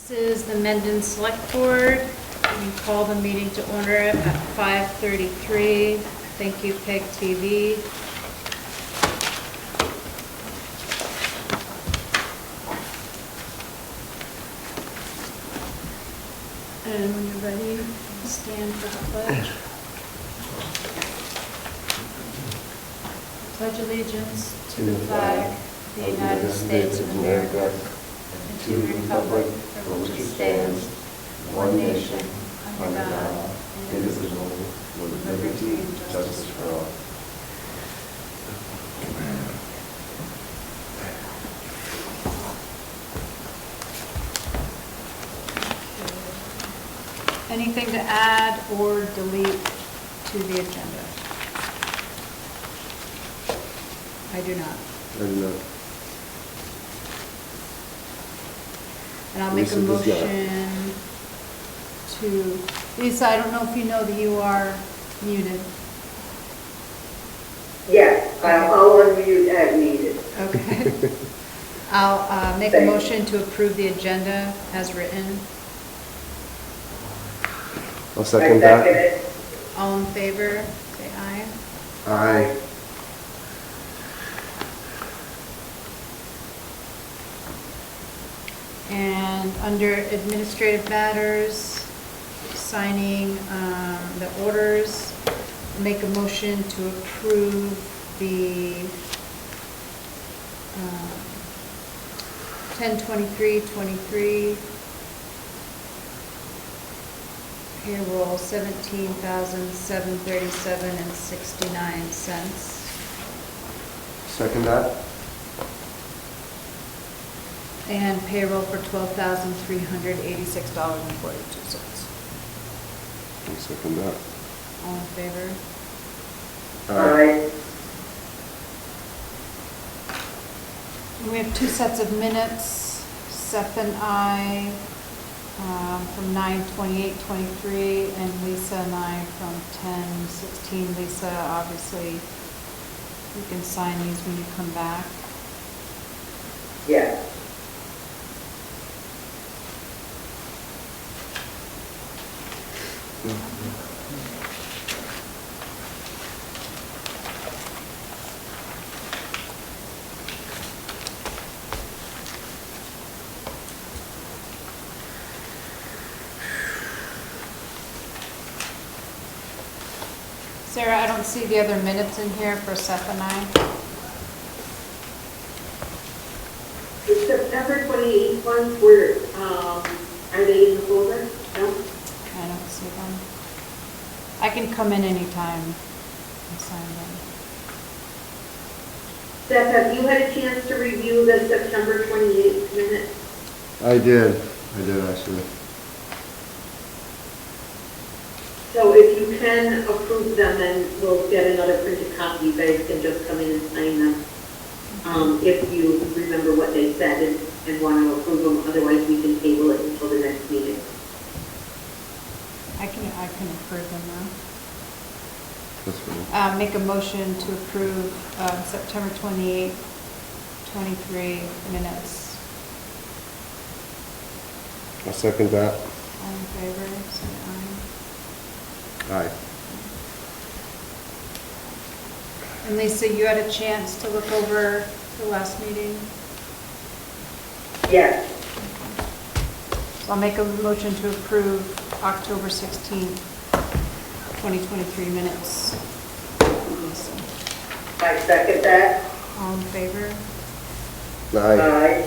This is the Mendon Select-Board. We call the meeting to order at 5:33. Thank you, PEG TV. And when you're ready, stand for the pledge. Pledge allegiance to the flag of the United States of America and to the republic for which it stands, one nation, under God, indivisible, with liberty and justice for all. Anything to add or delete to the agenda? I do not. I do not. And I'll make a motion to, Lisa, I don't know if you know that you are muted. Yes, I'll unmute as needed. Okay. I'll make a motion to approve the agenda as written. I'll second that. it. All in favor, say aye. Aye. And under administrative matters, signing the orders, make a motion to approve the 10/23/23 payroll, $17,737.69. Second that. And payroll for $12,386.42. I'll second that. All in favor? Aye. We have two sets of minutes, Seth and I from 9/28/23, and Lisa and I from 10/16. Lisa, obviously, you can sign these when you come back. Yes. Sarah, I don't see the other minutes in here for Seth and I. The September 28th ones were, are they in the folder? No? I don't see them. I can come in anytime and sign them. Seth, have you had a chance to review the September 28th minutes? I did actually. So if you can approve them, then we'll get another printed copy. You guys can just come in and sign them. If you remember what they said and want to approve them, otherwise we can table it until the next meeting. I can approve them now. That's fine. Make a motion to approve September 28th, 23 minutes. I'll second that. All in favor, say aye. Aye. And Lisa, you had a chance to look over the last meeting? Yes. So I'll make a motion to approve October 16th, 2023 minutes. Lisa. I second that. All in favor? Aye. Aye.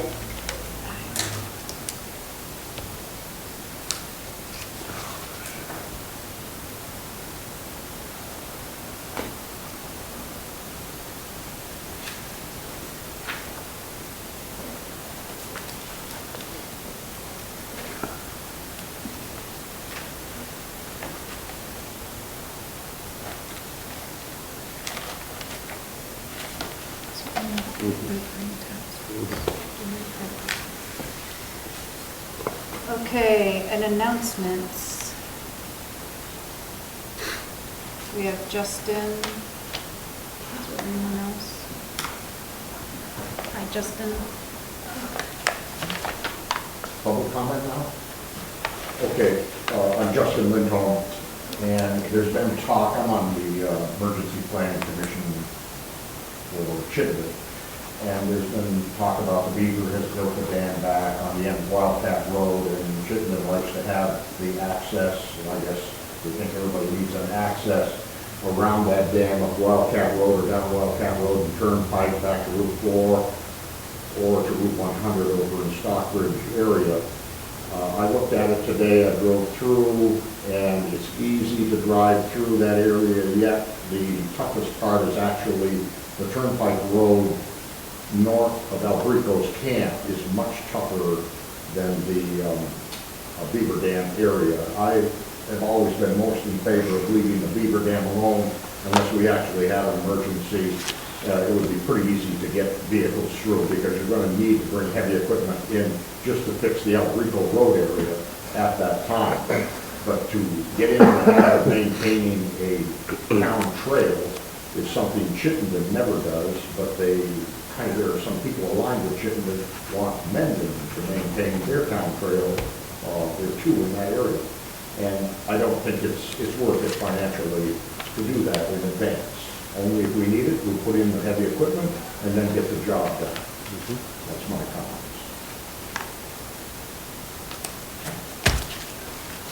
Okay, and announcements. We have Justin. Is there anyone else? Hi, Justin. Oh, public comment now? Okay, I'm Justin Lindholm, and there's been talk, I'm on the Emergency Planning Commission for Chittenden, and there's been talk about the Beaver has built the dam back on the end of Wildcat Road, and Chittenden likes to have the access, and I guess we think everybody needs an access around that dam up Wildcat Road or down Wildcat Road and turnpike back to Route 4 or to Route 100 over in Stockbridge area. I looked at it today, I drove through, and it's easy to drive through that area, yet the toughest part is actually the turnpike road north of Albrico's camp is much tougher than the Beaver Dam area. I have always been most in favor of leaving the Beaver Dam alone unless we actually have an emergency. It would be pretty easy to get vehicles through because you're going to need to bring heavy equipment in just to fix the Albrico Road area at that time. But to get into that, maintaining a town trail is something Chittenden never does, but there are some people aligned with Chittenden want Mendon to maintain their town trail. There are two in that area. And I don't think it's worth it financially to do that in advance. Only if we need it, we'll put in the heavy equipment and then get the job done. That's my comments.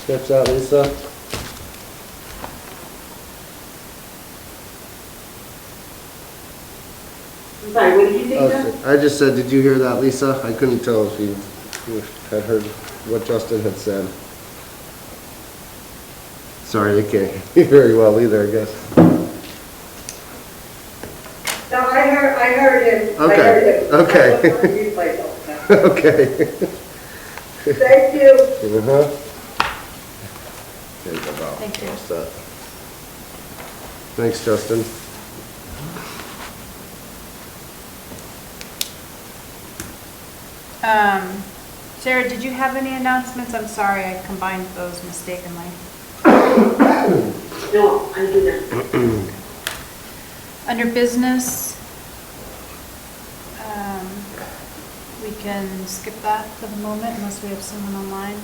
Catch that, Lisa? I'm sorry, what did you say, Jeff? I just said, did you hear that, Lisa? I couldn't tell if you had heard what Justin had said. Sorry, I can't hear you very well either, I guess. No, I heard him. Okay, I heard him. okay. I looked on the replay also. Okay. Thank you. Uh-huh. Thank you. All set. Thanks, Justin. Sarah, did you have any announcements? I'm sorry, I combined those mistakenly. No, I do not. Under business, we can skip that for the moment unless we have someone online.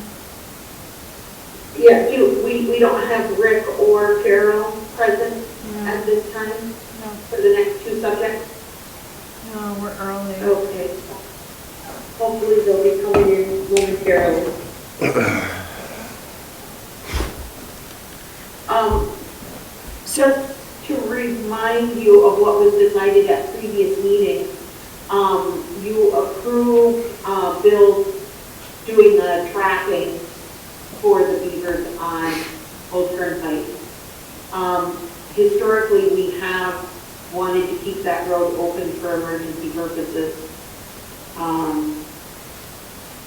Yeah, we don't have Rick or Carol present No. at this time No, for the next two subjects? no, we're early. Okay. Hopefully they'll be coming in momentarily. Just to remind you of what was decided at previous meetings, you approved Bill doing the tracking for the beavers on Old Turnpike. Historically, we have wanted to keep that road open for emergency purposes.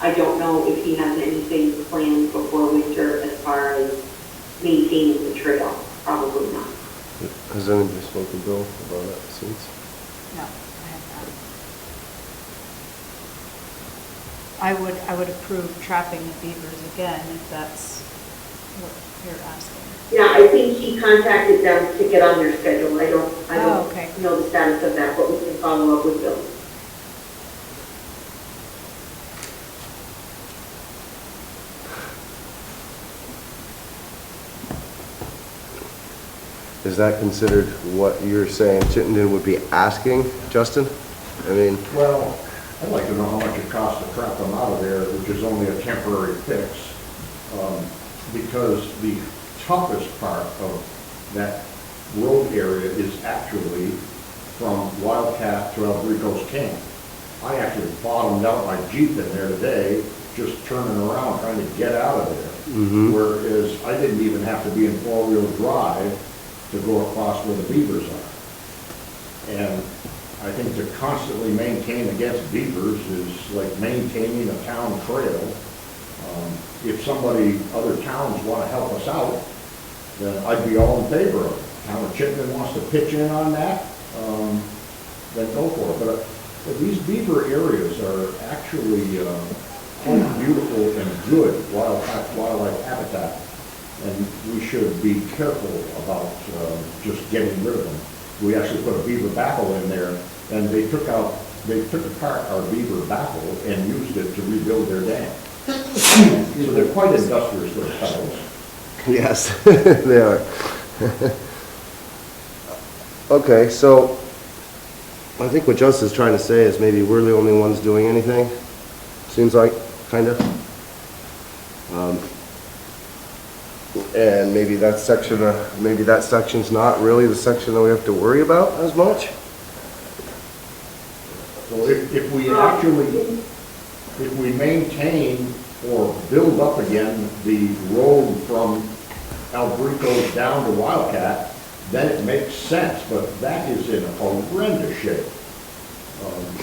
I don't know if he has anything planned before winter as far as maintaining the trail. Probably not. Has anybody spoken to Bill about that since? No, I have not. I would approve trapping the beavers again if that's what you're asking. Yeah, I think he contacted them to get on their schedule. I don't Okay. know the status of that, but we can follow up with Bill. Is that considered what you're saying Chittenden would be asking, Justin? I mean, Well, I'd like to know how much it costs to trap them out of there, which is only a temporary fix. Because the toughest part of that road area is actually from Wildcat to Albrico's camp. I actually bottomed out my Jeep in there today, just turning around, trying to get out of there. Whereas I didn't even have to be in four-wheel drive to go across where the beavers are. And I think to constantly maintain against beavers is like maintaining a town trail. If other towns want to help us out, then I'd be all in favor of it. Town of Chittenden wants to pitch in on that, then go for it. But these beaver areas are actually quite beautiful and good wildlife habitat. And we should be careful about just getting rid of them. We actually put a beaver baffle in there, and they took apart our beaver baffle and used it to rebuild their dam. So they're quite industrious little fellows. Yes, they are. Okay, so I think what Justin's trying to say is maybe we're the only ones doing anything, seems like, kind of. And maybe that section's not really the section that we have to worry about as much. So if we actually, if we maintain or build up again the road from Albrico down to Wildcat, then it makes sense, but that is in horrendous shape.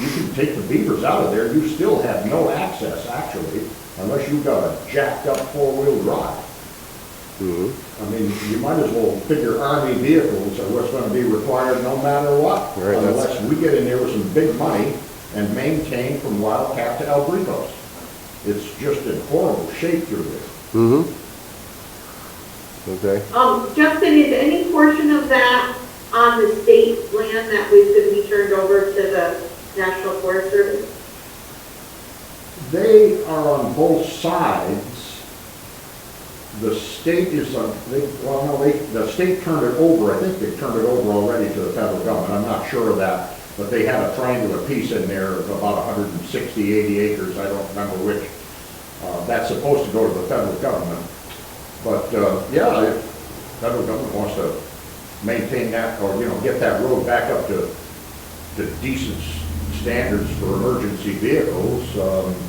You can take the beavers out of there, you still have no access, actually, unless you've got a jacked up four-wheel drive. I mean, you might as well figure Army vehicles are what's gonna be required no matter what. Right, unless we get in there with some big money and maintain from Wildcat to Albricos. It's just in horrible shape through there. Okay. Justin, is any portion of that on the state land that was going to be turned over to the National Forest Service? They are on both sides. The state is on, the state turned it over, I think they turned it over already to the federal government, I'm not sure of that, but they had a triangular piece in there of about 160, 80 acres, I don't remember which. That's supposed to go to the federal government. But, yeah, if the federal government wants to maintain that, or, get that road back up to decent standards for emergency vehicles,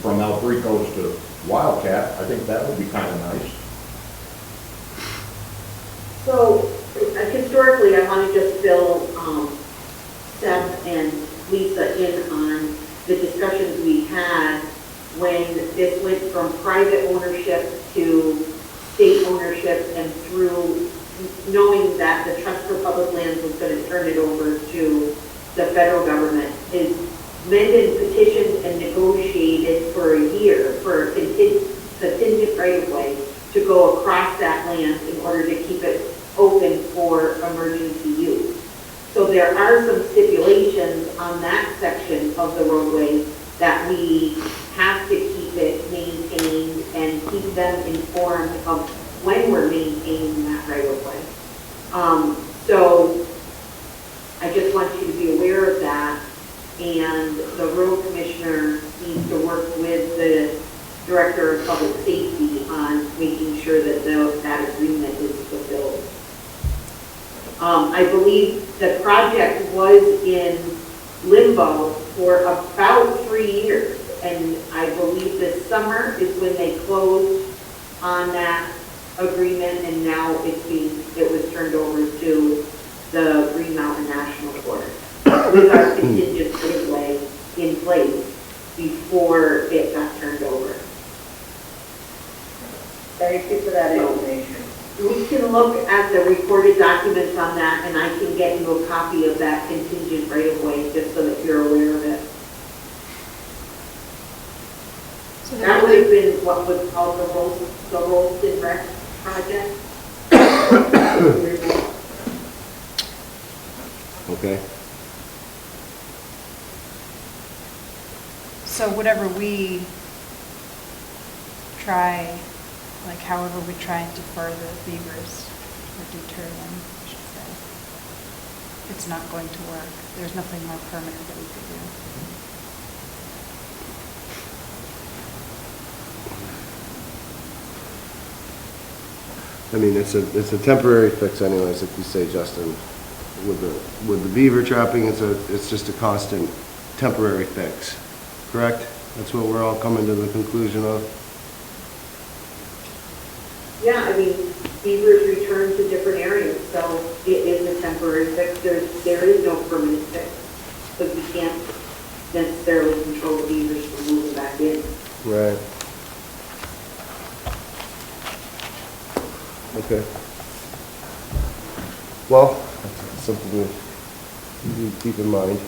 from Albricos to Wildcat, I think that would be kind of nice. So, historically, I want to just fill Seth and Lisa in on the discussions we had when this went from private ownership to state ownership and through knowing that the Trust for Public Lands was going to turn it over to the federal government, is Mendon petitioned and negotiated for a year for a contingent right-of-way to go across that land in order to keep it open for emergency use. So there are some stipulations on that section of the roadway that we have to keep it maintained and keep them informed of when we're maintaining that right-of-way. So I just want you to be aware of that, and the road commissioner needs to work with the director of public safety on making sure that that agreement is fulfilled. I believe the project was in limbo for about 3 years, and I believe this summer is when they closed on that agreement, and now it was turned over to the Green Mountain National Forest with our contingent right-of-way in place before it got turned over. Thank you for that information. We can look at the recorded documents on that, and I can get you a copy of that contingent right-of-way just so that you're aware of it. So That would have been what was called the Rolston Rec project. Okay. So whatever we try, like however we try and defer the beavers, or deter them, I should say, it's not going to work. There's nothing more permanent that we could do. I mean, it's a temporary fix anyways, like you say, Justin. With the beaver trapping, it's just a constant temporary fix, correct? That's what we're all coming to the conclusion of. Yeah, I mean, beavers return to different areas, so it is a temporary fix. There is no permanent fix, because we can't necessarily control the beavers from moving back in. Right. Okay. Well, that's something we need to keep in mind.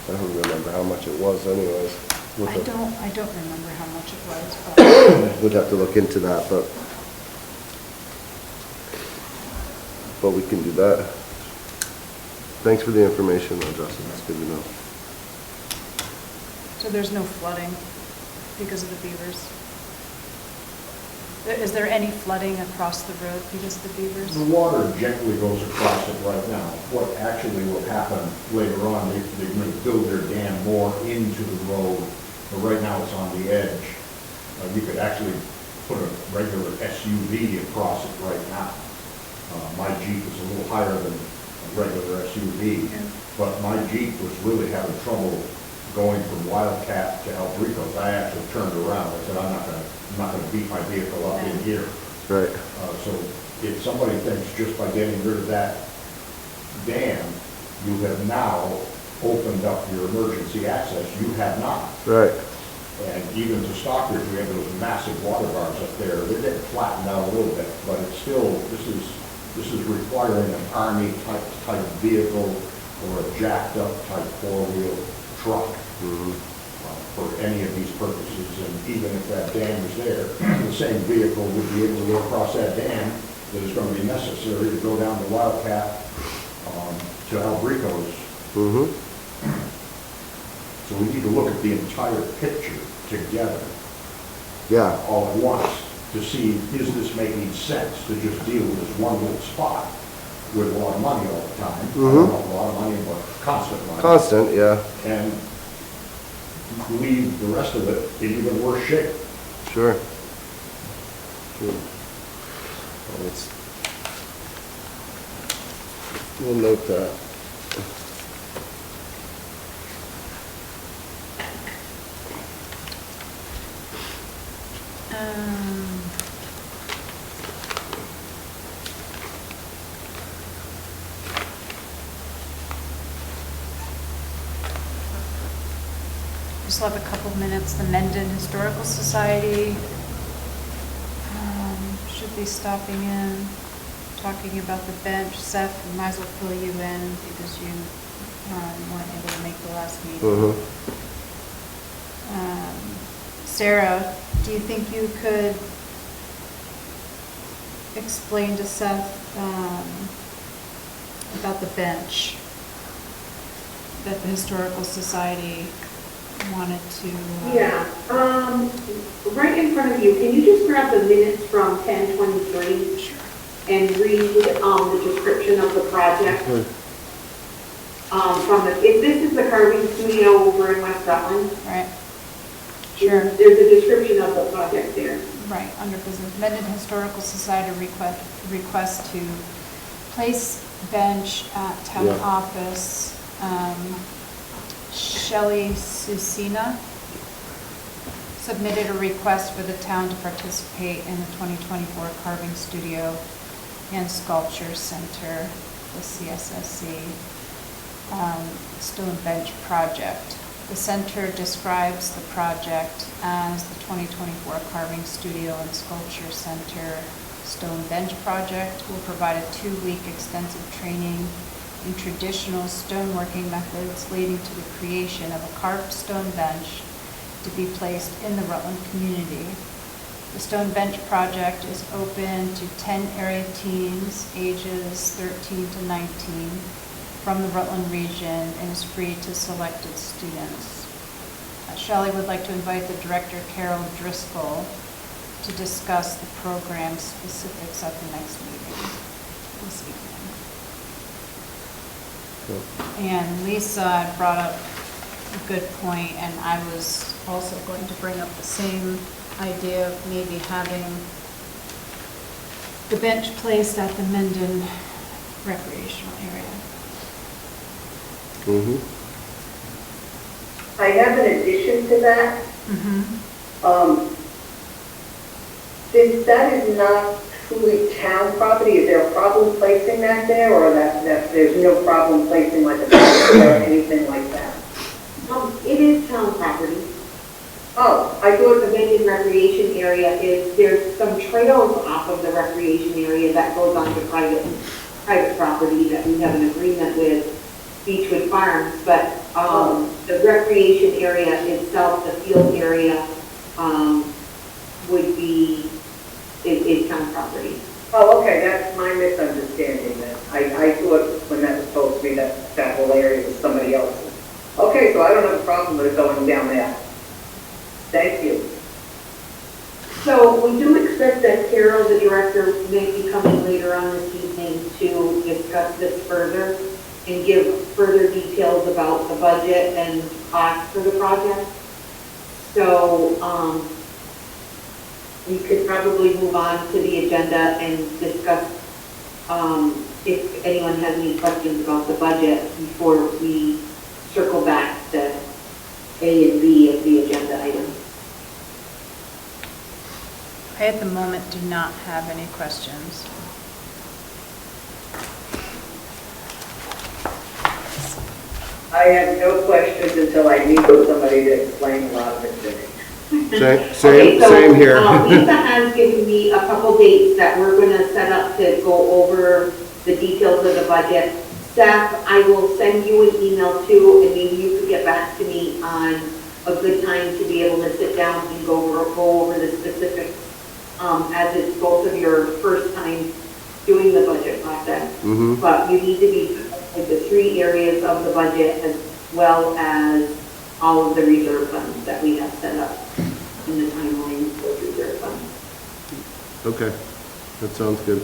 I don't remember how much it was anyways. I don't remember how much it was, but We'd have to look into that, but we can do that. Thanks for the information though, Justin, that's good to know. So there's no flooding because of the beavers? Is there any flooding across the road because of the beavers? The water gently goes across it right now. What actually will happen later on, they're going to build their dam more into the road, but right now it's on the edge. You could actually put a regular SUV across it right now. My Jeep is a little higher than a regular SUV, but my Jeep was really having trouble going from Wildcat to El Rico's. I actually turned around. I said, I'm not gonna beat my vehicle up in here. Right. So if somebody thinks just by getting rid of that dam, you have now opened up your emergency access, you have not. Right. And even to Stockbridge, we have those massive water bars up there. They're getting flattened out a little bit, but it's still, this is requiring an Army type vehicle or a jacked up type four-wheel truck for any of these purposes. And even if that dam is there, the same vehicle would be able to go across that dam that is going to be necessary to go down to Wildcat to Albrico's. So we need to look at the entire picture together, Yeah. all at once, to see, is this making sense to just deal with this one little spot with a lot of money all the time? I don't know, a lot of money, but constant money. Constant, yeah. And leave the rest of it in even worse shape. Sure. Sure. Well, we'll note that. Just have a couple minutes. The Mendon Historical Society should be stopping in, talking about the bench. Seth, we might as well fill you in because you weren't able to make the last meeting. Sarah, do you think you could explain to Seth about the bench that the Historical Society wanted to... Yeah, right in front of you, can you just grab the minutes from 10:23? Sure. And read the description of the project? If this is the carving studio over in West Rutland. Right. Sure. There's a description of the project there. Right, under business. Mendon Historical Society request to place bench at town office. Shelley Susina submitted a request for the town to participate in the 2024 Carving Studio and Sculpture Center, the CSSC, Stone Bench project. The center describes the project as the 2024 Carving Studio and Sculpture Center Stone Bench project. Will provide a 2-week extensive training in traditional stoneworking methods leading to the creation of a carved stone bench to be placed in the Rutland community. The Stone Bench project is open to 10 area teens ages 13 to 19 from the Rutland region and is free to selected students. Shelley would like to invite the director, Carol Driscoll, to discuss the program specifics at the next meeting this evening. And Lisa brought up a good point, and I was also going to bring up the same idea of maybe having the bench placed at the Mendon recreational area. I have an addition to that. Since that is not truly town property, is there a problem placing that there, or that there's no problem placing like a bench or anything like that? It is town property. Oh, I thought the Mendon recreation area there's some trails off of the recreation area that goes onto private property that we have an agreement with Beechwood Farms, but the recreation area itself, the field area, would be, is town property. oh, okay, that's my misunderstanding then. I thought when that was told to me that whole area was somebody else's. Okay, so I don't have a problem with it going down there. Thank you. So we do expect that Carol, the director, may be coming later on this evening to discuss this further and give further details about the budget and cost for the project. So we could probably move on to the agenda and discuss if anyone has any questions about the budget before we circle back to A and B of the agenda item. I at the moment do not have any questions. I have no questions until I meet with somebody to explain a lot of it to me. Same here. Lisa has given me a couple dates that we're going to set up to go over the details of the budget. Seth, I will send you an email too, and maybe you could get back to me on a good time to be able to sit down and go over the specifics, as it's both of your first time doing the budget process. Mm-hmm. But you need to be with the 3 areas of the budget as well as all of the reserve funds that we have set up in the timeline for reserve funds. Okay, that sounds good.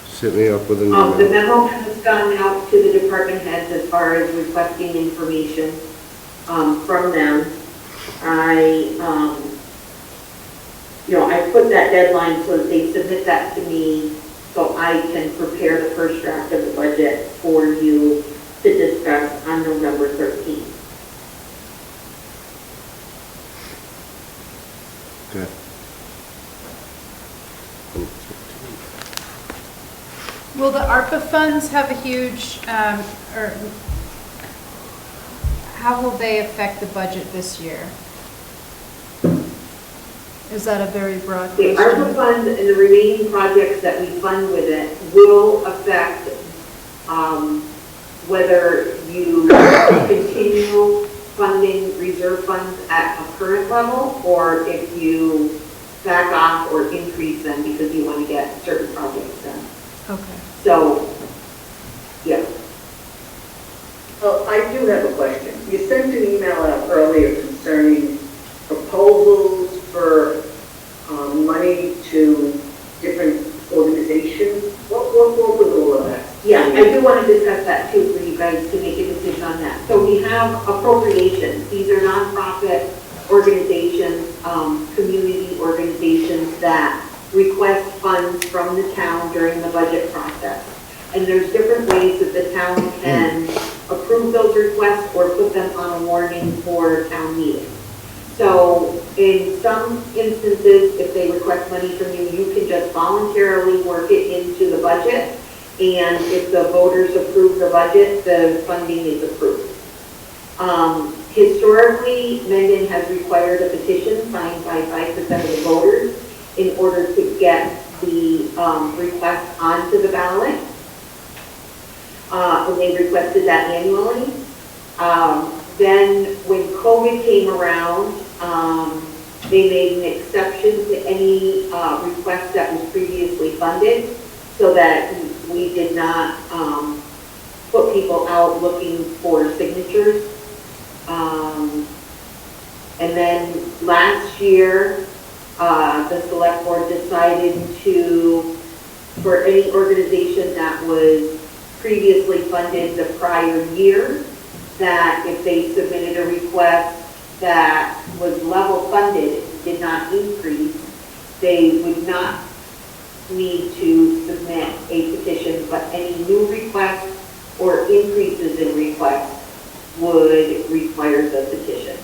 Just hit me up with an The email. memo has gone out to the department heads as far as requesting information from them. I put that deadline so that they submit that to me so I can prepare the first draft of the budget for you to discuss on November 13th. Okay. Will the ARPA funds have a huge, or how will they affect the budget this year? Is that a very broad The question? ARPA fund and the remaining projects that we fund with it will affect whether you continue funding reserve funds at a current level or if you back off or increase them because you want to get certain projects done. Okay. So, yeah. Well, I do have a question. You sent an email out earlier concerning proposals for money to different organizations. What was all of that? Yeah, I do want to discuss that too for you guys to make a decision on that. So we have appropriations. These are nonprofit organizations, community organizations that request funds from the town during the budget process. And there's different ways that the town can approve those requests or put them on a warning for town meeting. So in some instances, if they request money from you, you can just voluntarily work it into the budget. And if the voters approve the budget, the funding is approved. Historically, Mendon has required a petition signed by 5% of the voters in order to get the request onto the ballot. And they requested that annually. Then when COVID came around, they made an exception to any request that was previously funded so that we did not put people out looking for signatures. And then last year, the select board decided for any organization that was previously funded the prior year, that if they submitted a request that was level funded, did not increase, they would not need to submit a petition, but any new requests or increases in requests would require the petition.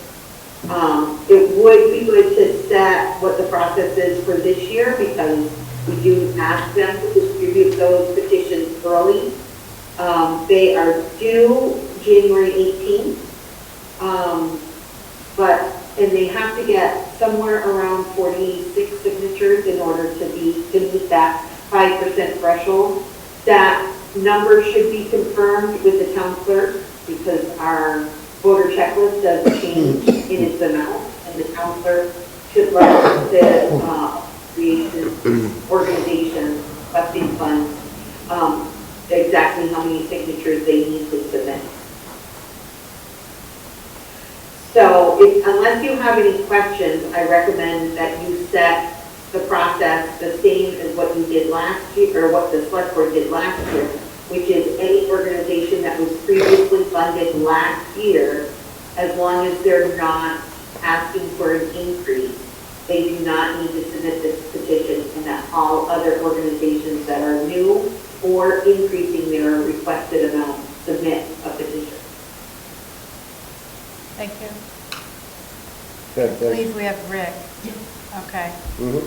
It would be good to set what the process is for this year because we do ask them to distribute those petitions early. They are due January 18th, and they have to get somewhere around 46 signatures in order to meet that 5% threshold. That number should be confirmed with the town clerk because our voter checklist does change in its amount, and the town clerk should let the organization requesting funds exactly how many signatures they need to submit. So unless you have any questions, I recommend that you set the process the same as what you did last year, or what the select board did last year, which is any organization that was previously funded last year, as long as they're not asking for an increase, they do not need to submit this petition, and that all other organizations that are new or increasing their requested amount submit a petition. Thank you. Okay, thanks. Please, we have Rick. Okay. Mhm.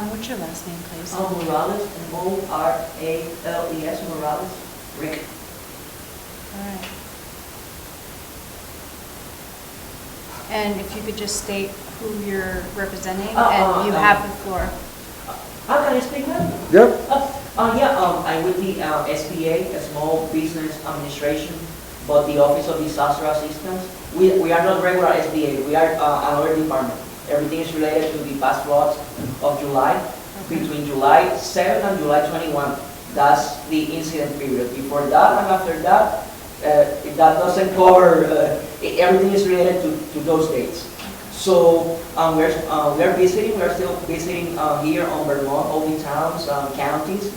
What's your last name, please? Morales, Morales, Morales, Rick. All right. And if you could just state who you're representing, and you have the floor. How can I speak now? Yep. I'm with the SBA, a Small Business Administration, but the Office of Disaster Assistance. We are not regular SBA, we are another department. Everything is related to the past floods of July, between July 7 and July 21. That's the incident period. Before that and after that, that doesn't cover, everything is related to those dates. So we're still visiting here on Vermont, all the towns, counties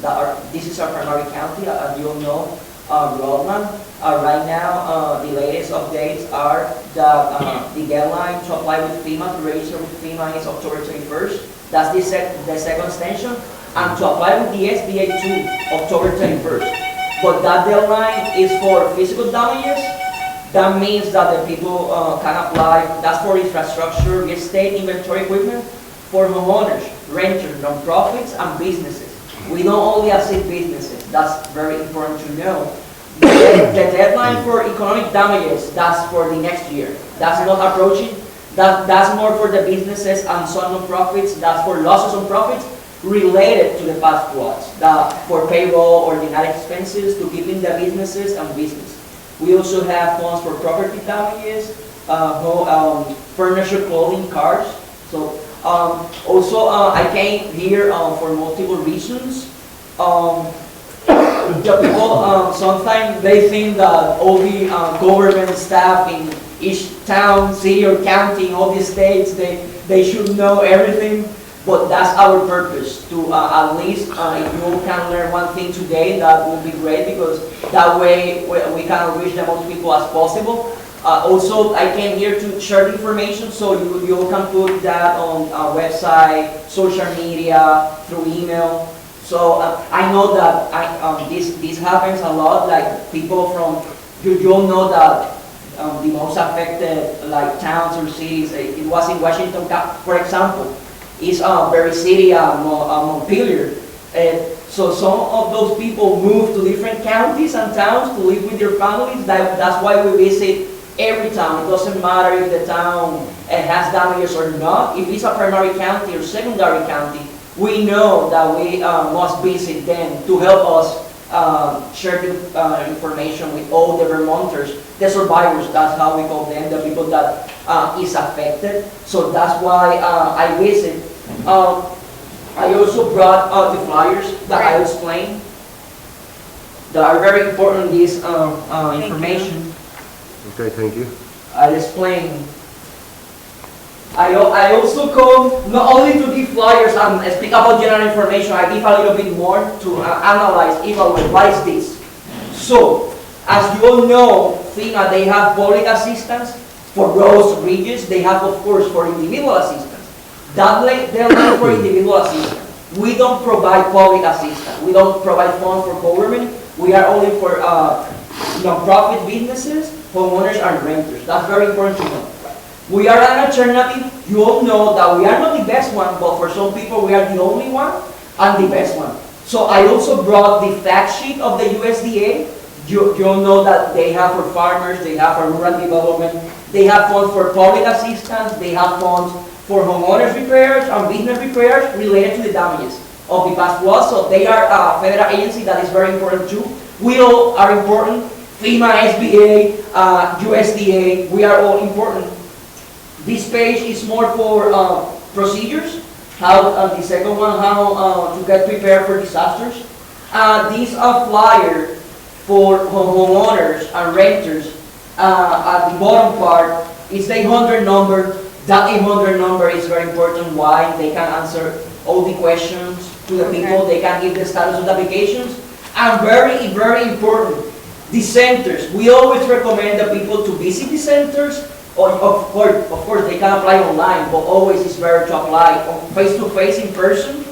this is our primary county, as you all know, Rutland. Right now, the latest updates are that the deadline to apply with FEMA, to register with FEMA, is October 21st. That's the second extension. And to apply with the SBA too, October 31st. But that deadline is for physical damages. That means that the people can apply. That's for infrastructure, real estate, inventory equipment, for homeowners, renters, nonprofits, and businesses. We don't only accept businesses. That's very important to know. The deadline for economic damages, that's for the next year. That's not approaching. That's more for the businesses and some nonprofits. That's for losses on profits related to the past floods. For payroll, ordinary expenses, to keeping the businesses and business. We also have funds for property damages, furniture, clothing, cars. So also I came here for multiple reasons. The people, sometimes they think that all the government staff in each town, city or county, in all the states, they should know everything. But that's our purpose, to at least, if you can learn one thing today, that would be great, because that way we can reach the most people as possible. Also, I came here to share the information, so you can put that on our website, social media, through email. So I know that this happens a lot, like people from, you all know that the most affected, like towns or cities, it was in Washington, for example. Is Berry City, Montpelier. So some of those people move to different counties and towns to live with their families. That's why we visit every town. It doesn't matter if the town has damages or not. If it's a primary county or secondary county, we know that we must visit them to help us share the information with all the Vermonters, the survivors. That's how we call them, the people that is affected. So that's why I visit. I also brought the flyers that I explained that are very important. This information. Okay, thank you. I explain. I also come not only to give flyers and speak about general information. I give a little bit more to analyze, evaluate what is this. So, as you all know, FEMA, they have public assistance for roads, bridges. They have, of course, for individual assistance. They're not for individual assistance. We don't provide public assistance. We don't provide funds for government. We are only for non-profit businesses, homeowners, and renters. That's very important to know. We are an alternative. You all know that we are not the best one, but for some people we are the only one and the best one. So I also brought the fact sheet of the USDA. You all know that they have for farmers, they have for rural development, they have funds for public assistance, they have funds for homeowners repairs and business repairs related to the damages of the past floods. So they are a federal agency that is very important too. We all are important. FEMA, SBA, USDA, we are all important. This page is more for procedures. The second one, how to get prepared for disasters. These are flyers for homeowners and renters. At the bottom part, It's the 800 number. That 800 number is very important. Why? They can answer all the questions to the people. They can give the status of the applications. And very, very important, the centers. We always recommend the people to visit the centers. Of course, they can apply online, but always it's better to apply face-to-face in person.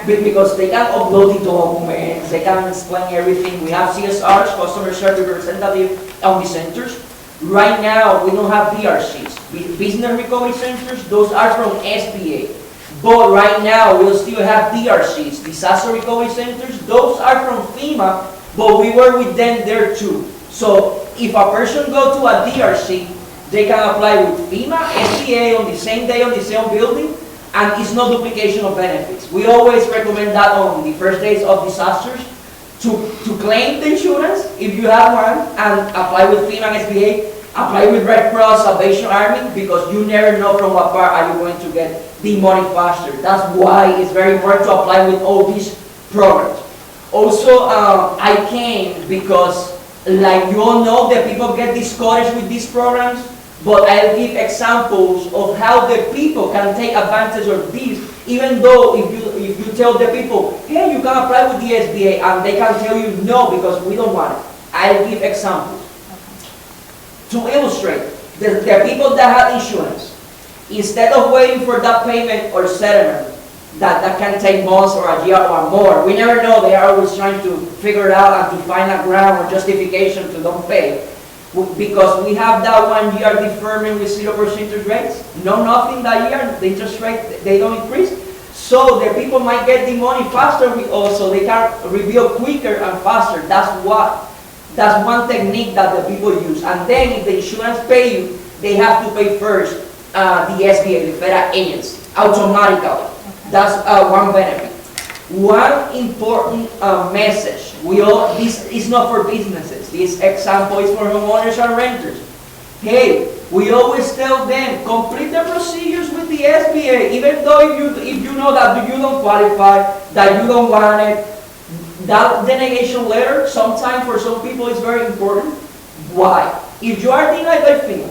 Because they can upload the documents, they can explain everything. We have CSRs, customer service representative on the centers. Right now, we don't have BRCs, business recovery centers. Those are from SBA. But right now, we'll still have DRCs, disaster recovery centers. Those are from FEMA, but we work with them there too. So if a person go to a DRC, they can apply with FEMA, SBA on the same day on the same building, and it's no duplication of benefits. We always recommend that on the first days of disasters to claim the insurance if you have one, and apply with FEMA and SBA, apply with Red Cross, Salvation Army, because you never know from what part are you going to get the money faster. That's why it's very important to apply with all these programs. Also, I came because, like you all know, that people get discouraged with these programs. But I'll give examples of how the people can take advantage of this, even though if you tell the people, hey, you can apply with the SBA, and they can tell you no because we don't want it. I'll give examples. To illustrate, the people that have insurance, instead of waiting for that payment or settlement, that can take months or a year or more, we never know, they are always trying to figure it out and to find a ground or justification to don't pay. Because we have that 1 year deferment with 0% interest rates, nothing that year, the interest rate, they don't increase. So the people might get the money faster with us, so they can rebuild quicker and faster. That's one technique that the people use. And then if the insurance pay you, they have to pay first the SBA, the federal agents, automatically. That's one benefit. One important message. This is not for businesses. This example is for homeowners and renters. Hey, we always tell them, complete the procedures with the SBA, even though if you know that you don't qualify, that you don't want it. That denegation letter, sometimes for some people, is very important. Why? If you are denied by FEMA,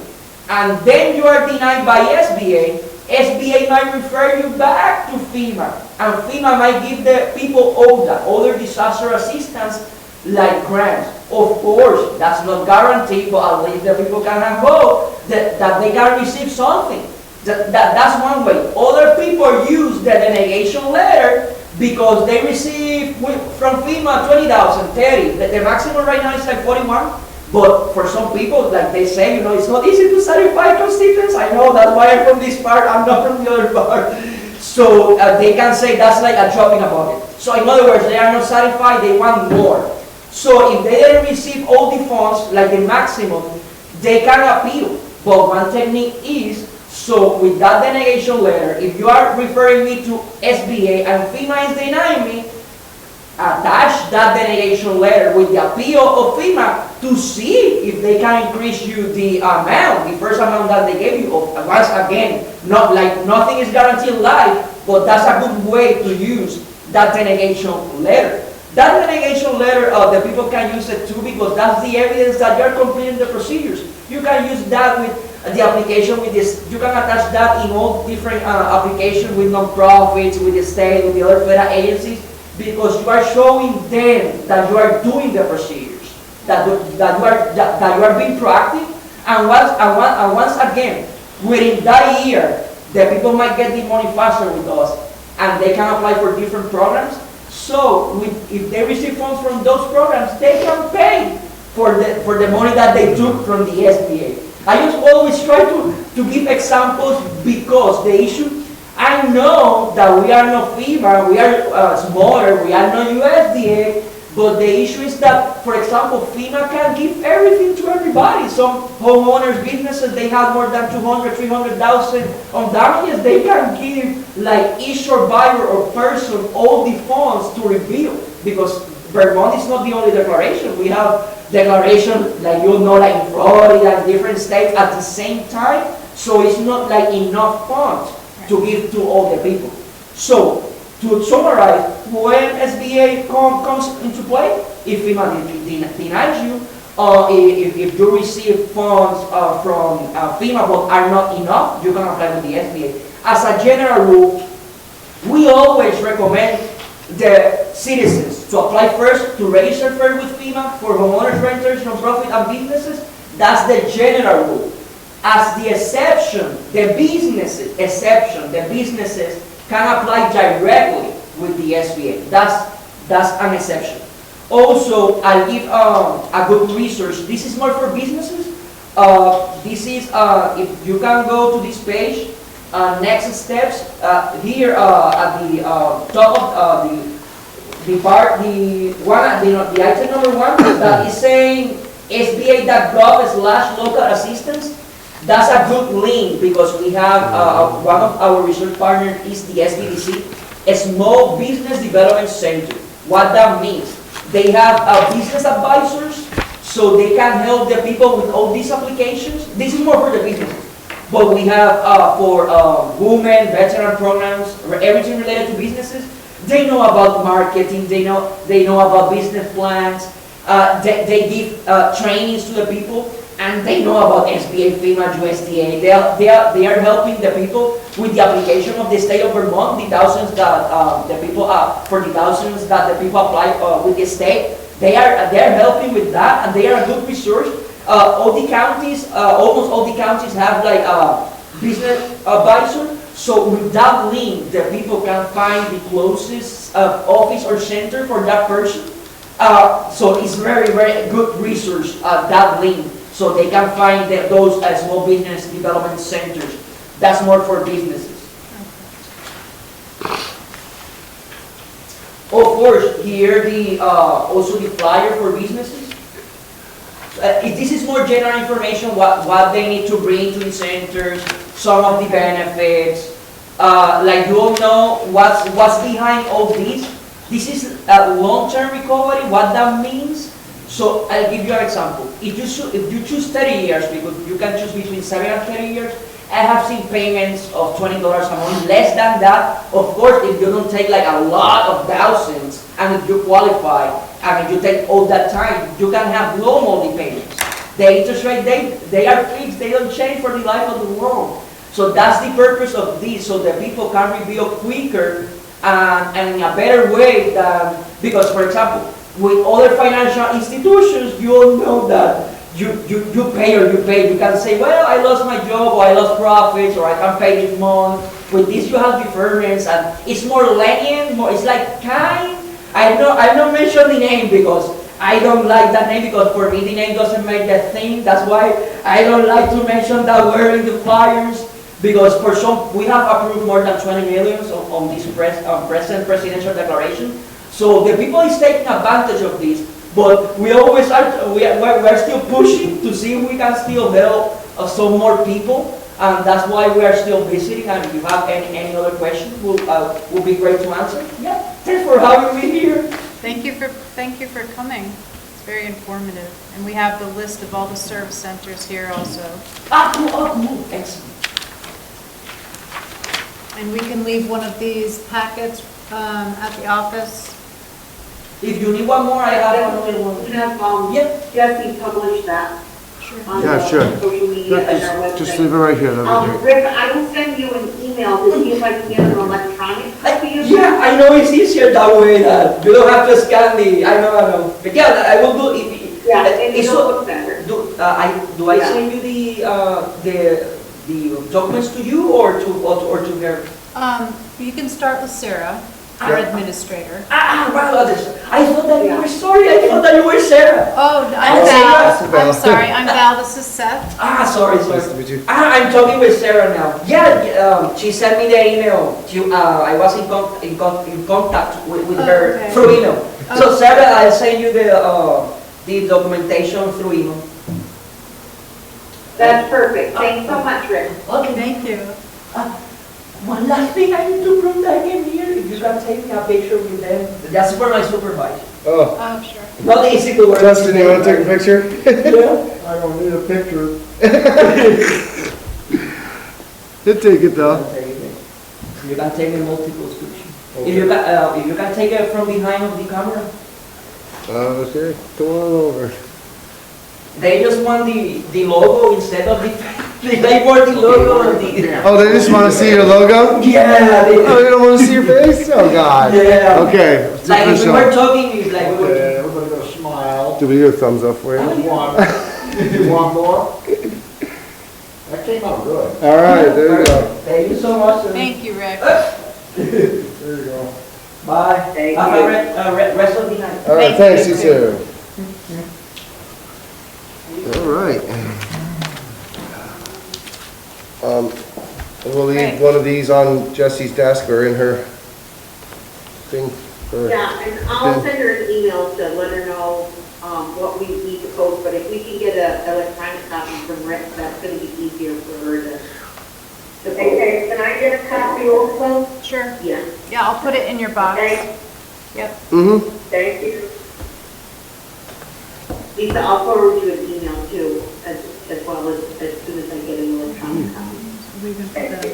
and then you are denied by SBA, SBA might refer you back to FEMA, and FEMA might give the people other disaster assistance like grants. Of course, that's not guaranteed, but at least the people can have hope that they can receive something. That's one way. Other people use the denegation letter because they receive from FEMA 20,000, 30. The maximum right now is like 41. But for some people, like they say, it's not easy to satisfy constituents. I know, that's why I'm from this part, I'm not from the other part. So they can say that's like a drop in a bucket. So in other words, they are not satisfied, they want more. So if they didn't receive all the funds, like the maximum, they can appeal. But one technique is, so with that denegation letter, if you are referring me to SBA and FEMA is denying me, attach that denegation letter with the appeal of FEMA to see if they can increase you the amount, the first amount that they gave you. Once again, not like nothing is guaranteed in life, but that's a good way to use that denegation letter. That denegation letter, the people can use it too because that's the evidence that you're completing the procedures. You can use that with the application with this. You can attach that in all different applications with non-profits, with the state, with the other federal agencies. Because you are showing them that you are doing the procedures, that you are being proactive, and once again, within that year, the people might get the money faster with us, and they can apply for different programs. So if they receive funds from those programs, they can pay for the money that they took from the SBA. I just always try to give examples because the issue. I know that we are not FEMA, we are smaller, we are not USDA, but the issue is that, for example, FEMA can give everything to everybody. Some homeowners, businesses, they have more than 200, 300,000 on damages. They can give, like, each survivor or person all the funds to rebuild, because Vermont is not the only declaration. We have declaration, like you know, like in Florida, in different states at the same time, so it's not like enough funds to give to all the people. So, to summarize, when SBA comes into play, if FEMA denies you, if you receive funds from FEMA but are not enough, you can apply with the SBA. As a general rule, we always recommend the citizens to apply first, to register first with FEMA for homeowners, renters, non-profit, and businesses. That's the general rule. As the exception, the businesses can apply directly with the SBA. That's an exception. Also, I'll give a good resource. This is more for businesses. This is, if you can go to this page, next steps, here at the top of the item number 1 that is saying sba.gov/local assistance. That's a good link because we have one of our research partners is the SBDC, a Small Business Development Center. What that means, they have business advisors, so they can help the people with all these applications. This is more for the businesses, but we have for women, veteran programs, everything related to businesses. They know about marketing, they know about business plans, they give trainings to the people, and they know about SBA, FEMA, USDA. They are helping the people with the application of the state of Vermont, the thousands that the people apply with the state. They are helping with that, and they are a good resource. All the counties, almost all the counties have like a business advisor. So with that link, the people can find the closest office or center for that person. So it's very, very good resource, that link. So they can find those small business development centers. That's more for businesses. Of course, here also the flyer for businesses. This is more general information, what they need to bring to the centers, some of the benefits. Like you all know, what's behind all this. This is a long-term recovery, what that means. So I'll give you an example. If you choose 30 years, because you can choose between 7 and 30 years, I have seen payments of $20 a month, less than that. Of course, if you don't take like a lot of thousands, and if you qualify, and if you take all that time, you can have low monthly payments. The interest rate, they are fixed, they don't change for the life of the loan. So that's the purpose of this, so that people can review quicker and in a better way than, because for example, with other financial institutions, you all know that you pay or you pay. You can say, well, I lost my job, or I lost profits, or I can't pay this month. With this, you have deferments, and it's more lenient, it's like kind. I'm not mentioning the name because I don't like that name, because for me the name doesn't make that thing. That's why I don't like to mention that word in the flyers, because for some, we have approved more than 20 million on this present presidential declaration. So the people is taking advantage of this, but we always we're still pushing to see if we can still help some more people, and that's why we are still visiting. And if you have any other questions, will be great to answer. Yeah, thanks for having me here. Thank you for coming. It's very informative, and we have the list of all the service centers here also. Cool. Excellent. And we can leave one of these packets at the office. If you need one more, I have another one. We have, Jesse published that on Yeah, the sure. social media and our website. Just leave it right here, that'd be great. Rick, I will send you an email to see if I can get an electronic copy of Yeah, I know it's easier that way, that you don't have to scan the, I know. But yeah, I will do it. Yeah, and it'll look better. Do I send you the documents to you or to her? You can start with Sarah, our administrator. Well, I thought that you were sorry. I thought that you were Sarah. Oh, I'm Sarah. Val. I'm sorry, I'm Val. This is Seth. Sorry. Nice to meet you. I'm talking with Sarah now. Yeah, she sent me the email. I was in contact with her Okay. through email. So Sarah, I'll send you the documentation through email. That's perfect. Thanks so much, Rick. Okay. Thank you. One last thing I need to prove that I came here. If you can take me a picture with them. That's for my supervisor. Oh, Oh, sure. Not easy to work. Justin, you want to take a picture? Yeah. I don't need a picture. He'll take it though. You can take a multiple pictures. If you can take it from behind of the camera. Okay, come on over. They just want the logo instead of the Selectboard logo and the. Oh, they just want to see your logo? Yeah, they. Oh, you don't want to see your face? Oh, God. Yeah. Okay. it's Like if we official. were talking, it's like we were. Okay, everybody got a smile. Do we get a thumbs up for you? You want more? That came out good. All right, there you go. Thank you so much. Thank you, Rick. There you go. Bye. Thank Have you. a rest of the night. All right, Thank thanks, you. you too. All right. We'll leave Great. one of these on Jessie's desk or in her thing. for- Yeah, and I'll send her an email to let her know, what we need to post, but if we can get an electronic copy from Rick, that's gonna be easier for her to post. Okay, can I get a copy also? Sure. Yeah. Yeah, I'll put it in your box. Okay, Yep. Mm-hmm. thank you. Lisa, I'll forward you an email too, as well as soon as I get an electronic copy. We can put that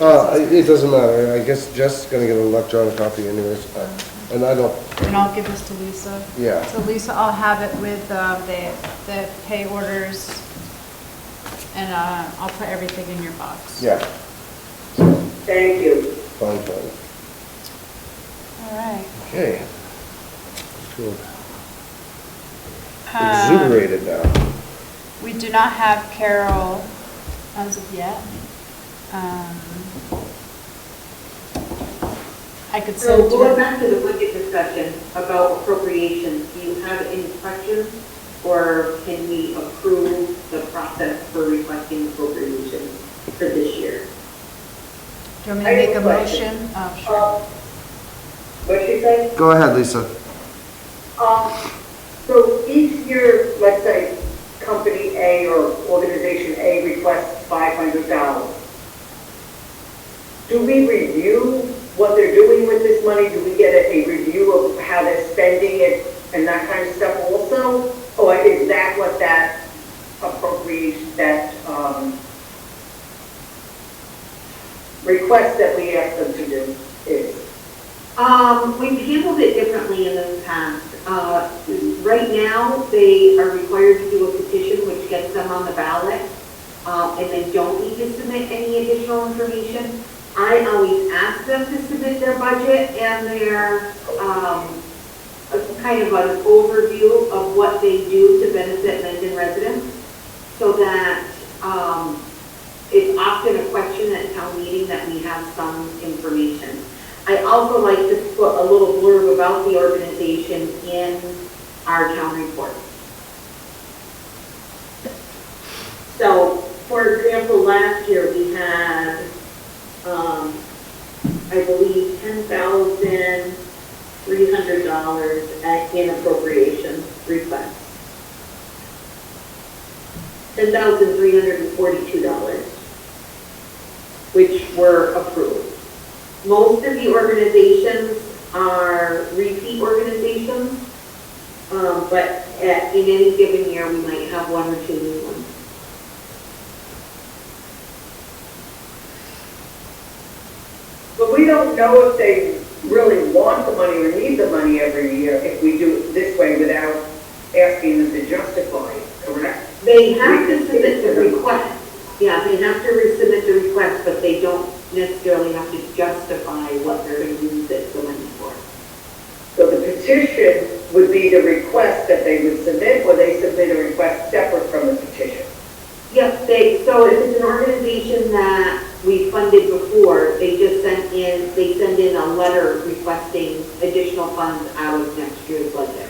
in. It doesn't matter. I guess Jess is gonna get an electronic copy anyways. And I don't, And I'll give this to Lisa. yeah. So Lisa, I'll have it with the pay orders, and I'll put everything in your box. Yeah, Thank you. fine. All right. Okay. Feel Um, exuberated now. We do not have Carol as of yet. I could So send going you, back to the budget discussion about appropriations, do you have any questions? Or can we approve the process for requesting appropriations for this year? do you want me I to have make a a question. motion? Oh, sure. What'd she say? Go ahead, Lisa. So each year, let's say, company A or organization A requests $500. Do we review what they're doing with this money? Do we get a review of how they're spending it and that kind of stuff also? Or is that what that appropriation, that request that we ask them to do is? We've handled it differently in the past. Right now, they are required to do a petition, which gets them on the ballot, and they don't need to submit any additional information. I always ask them to submit their budget and their, kind of an overview of what they do to benefit Mendon residents, so that, it's often a question at town meeting that we have some information. I also like to put a little blurb about the organization in our town report. So, for example, last year we had, I believe, $10,300 in appropriation requests. $10,342, which were approved. Most of the organizations are repeat organizations, but in any given year, we might have one or two new ones. But we don't know if they really want the money or need the money every year if we do it this way without asking them to justify it, correct? They have to submit the request. Yeah, they have to resubmit the request, but they don't necessarily have to justify what they're going to use the money for. So the petition would be the request that they would submit, or they submit a request separate from the petition? Yep, so if it's an organization that we funded before, they send in a letter requesting additional funds out of next year's budget.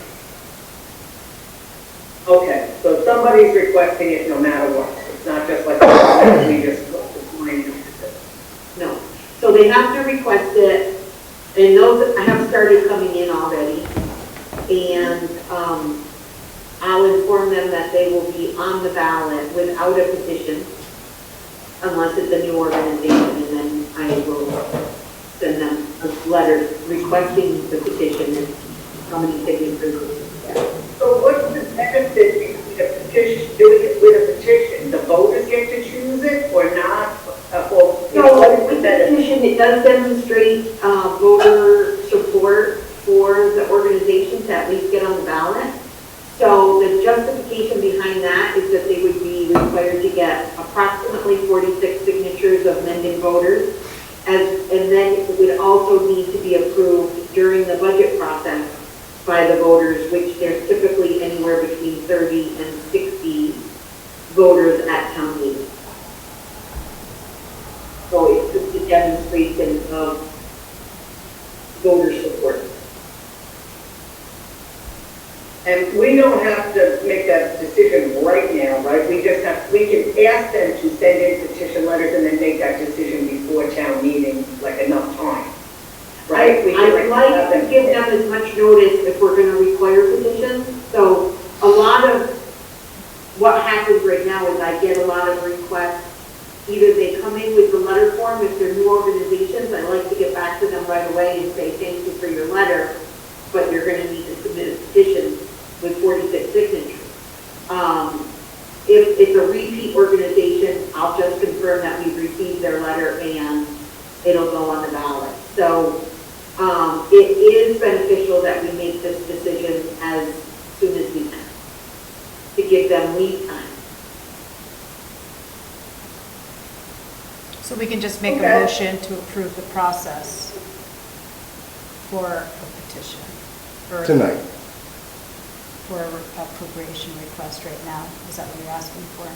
Okay, so somebody's requesting it no matter what. It's not just like, we just money. No. So they have to request it, and those have started coming in already. And I'll inform them that they will be on the ballot without a petition, unless it's a new organization, and then I will send them a letter requesting the petition and how many signatures. So what's the benefit between a petition, doing it with a petition? The voters get to choose it or not? Or, you know, So what is with the the benefit? petition, it does demonstrate voter support for the organization to at least get on the ballot. So the justification behind that is that they would be required to get approximately 46 signatures of Mendon voters, and then it would also need to be approved during the budget process by the voters, which there's typically anywhere between 30 and 60 voters at town meeting. So it's just a demonstration of voter support. And we don't have to make that decision right now, right? We just have, we can ask them to send in petition letters and then make that decision before town meeting, like enough time, right? We can, I'd like to give them as much notice if we're gonna require petitions. So a lot of what happens right now is I get a lot of requests. Either they come in with the letter form, if they're new organizations, I like to get back to them right away and say, thank you for your letter, but you're gonna need to submit a petition with 46 signatures. If it's a repeat organization, I'll just confirm that we've received their letter and it'll go on the ballot. So it is beneficial that we make this decision as soon as we can to give them lead time. So we can just make a Okay. motion to approve the process for a petition. or Tonight. For a appropriation request right now. Is that what you're asking for?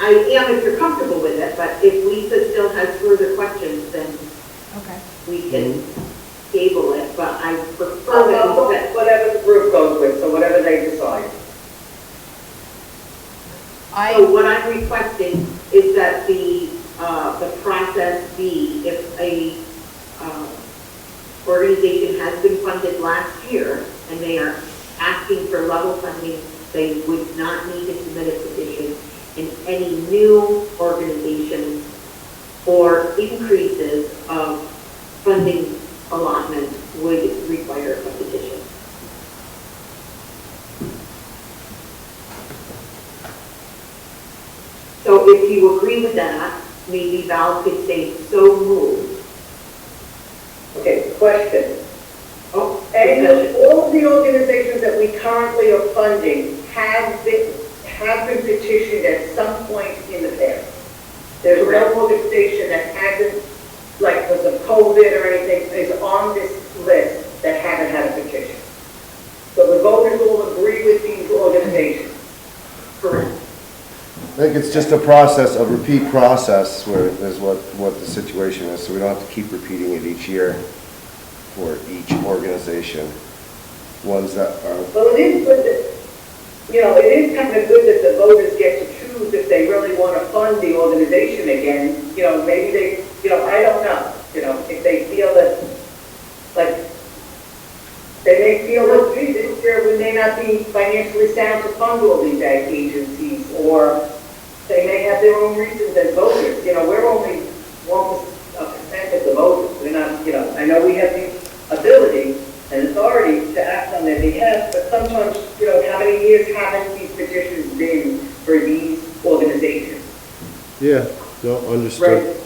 I am if you're comfortable with it, but if Lisa still has further questions, then Okay. we can table it, but I prefer that. Whatever the group goes with, so whatever they decide. So what I'm requesting is that the process be, if a organization has been funded last year and they are asking for level funding, they would not need to submit a petition. And any new organizations or increases of funding allotment would require a petition. So if you agree with that, maybe Val could say so moved. Okay, question. Oh, And discussion. all of the organizations that we currently are funding have been petitioned at some point in the past. There's no organization that hasn't, like because of COVID or anything, is on this list that haven't had a petition. So the voters all agree with these organizations. Correct. I think it's just a process, a repeat process, where is what the situation is, so we don't have to keep repeating it each year for each organization. Ones that are, Well, it is good that, it is kind of good that the voters get to choose if they really want to fund the organization again. Maybe they, I don't know, if they feel that, like, they may feel that, gee, this year we may not be financially sound to fund all these agencies, or they may have their own reasons as voters. We're only 1% of the voters. We're not, I know we have the ability and authority to act on their behalf, but sometimes, how many years haven't these petitions been for these organizations? yeah, no, understood. Right.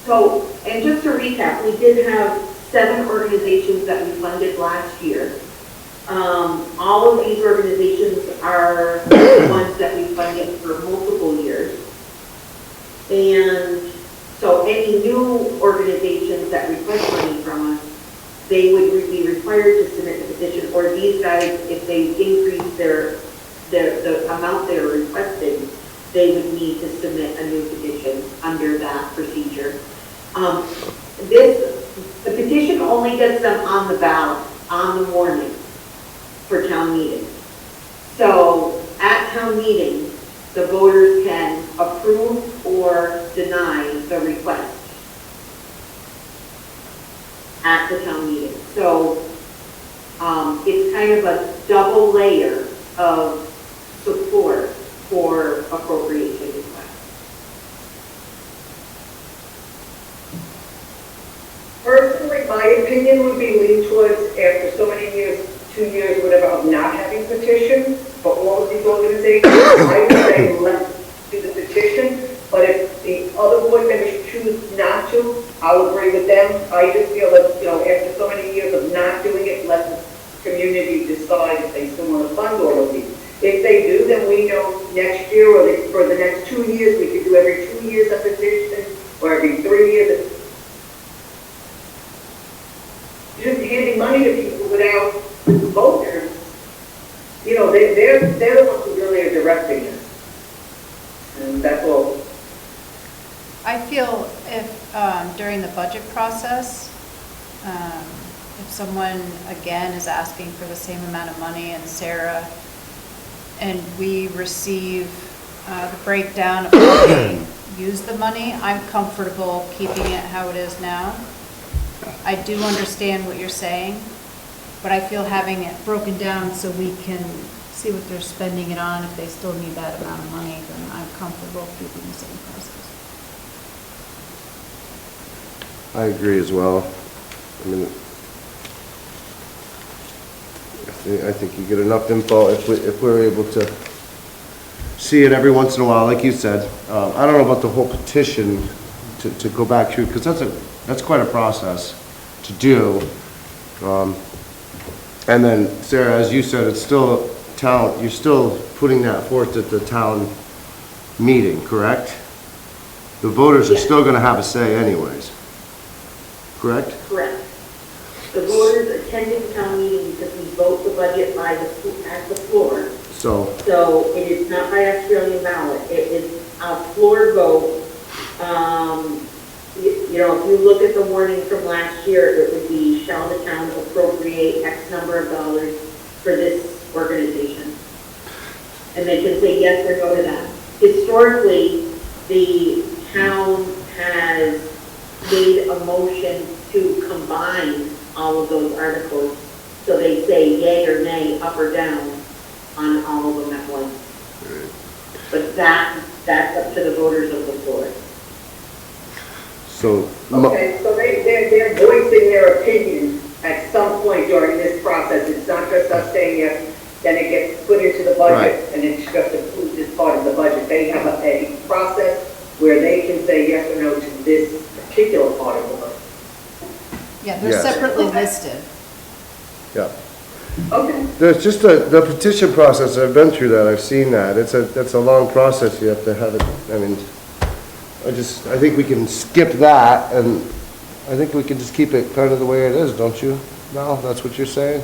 So, and just to recap, we did have 7 organizations that we funded last year. All of these organizations are ones that we funded for multiple years. And so any new organizations that request money from us, they would be required to submit the petition, or these guys, if they increase the amount they're requesting, they would need to submit a new petition under that procedure. The petition only gets them on the ballot on the morning for town meeting. So at town meeting, the voters can approve or deny the request at the town meeting. So it's kind of a double layer of support for appropriation requests. Personally, my opinion would be lean towards, after so many years, 2 years, whatever, of not having petitions for all of these organizations, I would say let's do the petition, but if the other board members choose not to, I'll agree with them. I just feel that, after so many years of not doing it, let's community decide if they still want to fund all of these. If they do, then we know next year or for the next 2 years, we could do every 2 years a petition or every 3 years. Just handing money to people without voters, you know, they're the ones who really are directing it. And that's all. I feel if, during the budget process, if someone, again, is asking for the same amount of money and Sarah, and we receive the breakdown of how they use the money, I'm comfortable keeping it how it is now. I do understand what you're saying, but I feel having it broken down so we can see what they're spending it on, if they still need that amount of money, then I'm comfortable keeping the same process. I agree as well. I mean, I think you get enough info if we're able to see it every once in a while, like you said. I don't know about the whole petition to go back through, because that's quite a process to do. And then, Sarah, as you said, it's still town, you're still putting that forth at the town meeting, correct? The voters are still gonna have a say anyways, correct? Correct. The voters attending town meeting because we vote the budget at the floor. So, So it is not by Australian ballot. It is a floor vote. You know, if you look at the warning from last year, it would be, shall the town appropriate X number of dollars for this organization? And they can say yes or no to that. Historically, the town has made a motion to combine all of those articles. So they say yay or nay, up or down on all of them at once. But that's up to the voters of the floor. so, Okay, so they're voicing their opinion at some point during this process. It's not just us saying yes, then it gets put into the budget, and it's just approved as part of the budget. They have a process where they can say yes or no to this particular part of the budget. Yeah, they're Yes. separately listed. yeah. Okay. There's just the petition process, I've been through that, I've seen that. That's a long process, you have to have it, I mean, I think we can skip that, and I think we can just keep it kind of the way it is, don't you? No, that's what you're saying?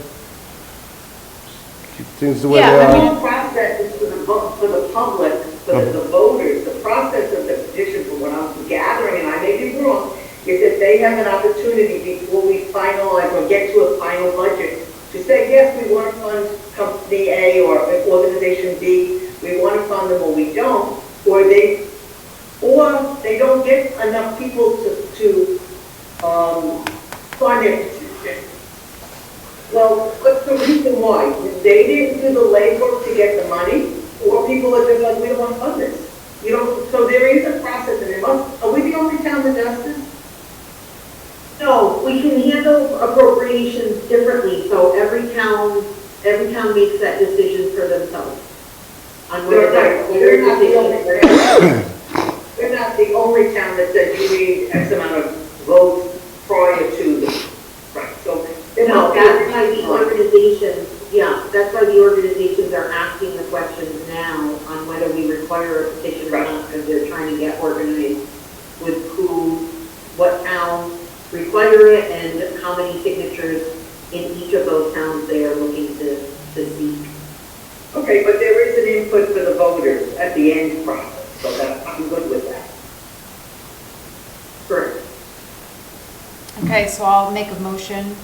Keep things the way Yeah, they I are? The whole process is for the public, for the voters. The process of the petition, from what I'm gathering, and I may be wrong, is that they have an opportunity before we finalize or get to a final budget to say, yes, we want to fund company A or organization B, we want to fund them or we don't, or they don't get enough people to fund it. Well, what's the reason why? They didn't do the legwork to get the money, or people are just like, we don't want to fund this. You know, so there is a process, and are we the only town that does this? No, we can handle appropriations differently, so every town makes that decision for themselves. On whether They're not the only town. They're not the only town that says you need X amount of votes prior to this. Right, so. No, that's why the organizations, that's why the organizations are asking the questions now on whether we require a petition or not, because they're trying to get organized with what towns require it and how many signatures in each of those towns they are looking to seek. Okay, but there is an input for the voters at the end process, so I'm good with that. Correct. Okay, so I'll make a motion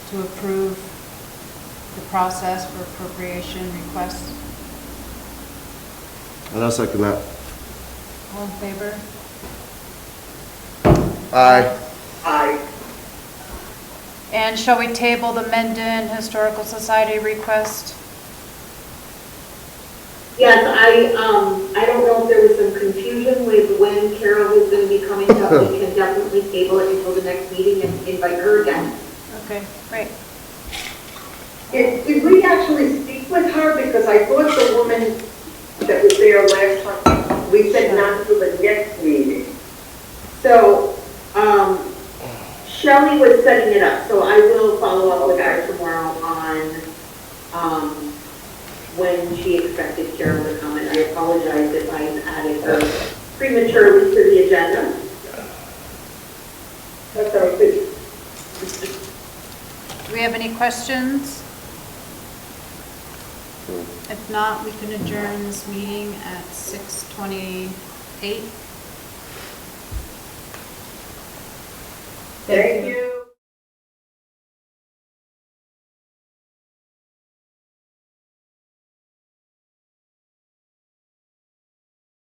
to approve the process for appropriation requests. And I'll second that. All in favor? Aye. Aye. And shall we table the Mendon Historical Society request? Yes, I don't know if there was some confusion with when Carol was going to be coming up. We can definitely table it until the next meeting and invite her again. Okay, great. Did we actually speak with her? Because I thought the woman that was there last time, we said not until the next meeting. So, Shelley was setting it up, so I will follow up with her tomorrow on, when she expected Carol to come, and I apologize if I added her prematurely to the agenda. That sounds good. Do we have any questions? If not, we can adjourn this meeting at 6:28. Thank you.